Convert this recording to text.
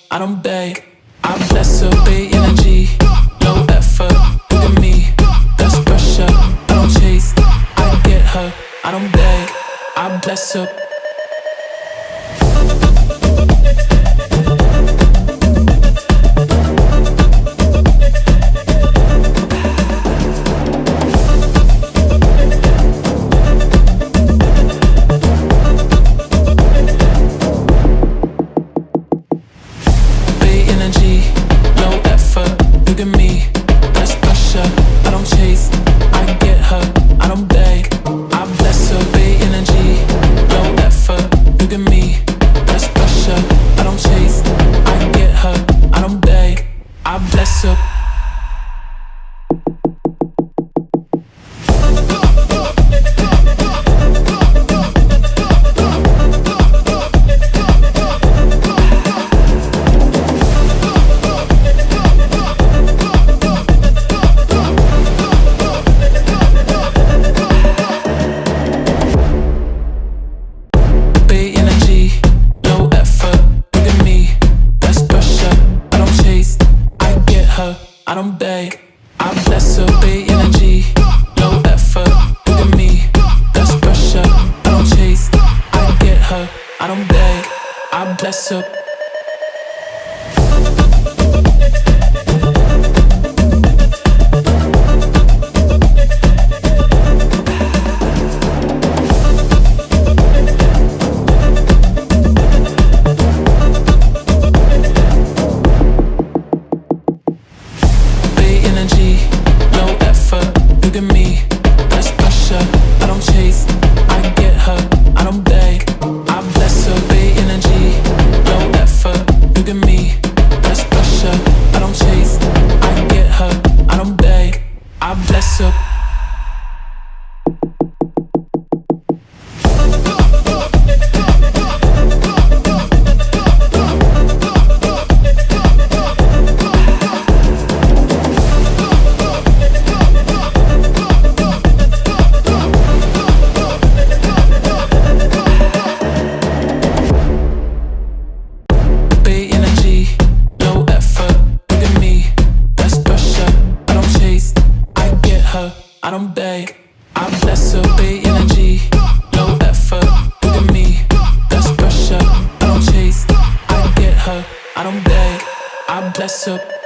I don't beg. I bless her, big energy, no effort. Look at me, that's pressure. I don't chase, I get her. I don't beg, I bless her. I don't beg, I bless her, big energy, no effort. Look at me, that's pressure. I don't chase, I get her. I don't beg, I bless her. I don't beg, I bless her, big energy, no effort. Look at me, that's pressure. I don't chase, I get her. I don't beg, I bless her.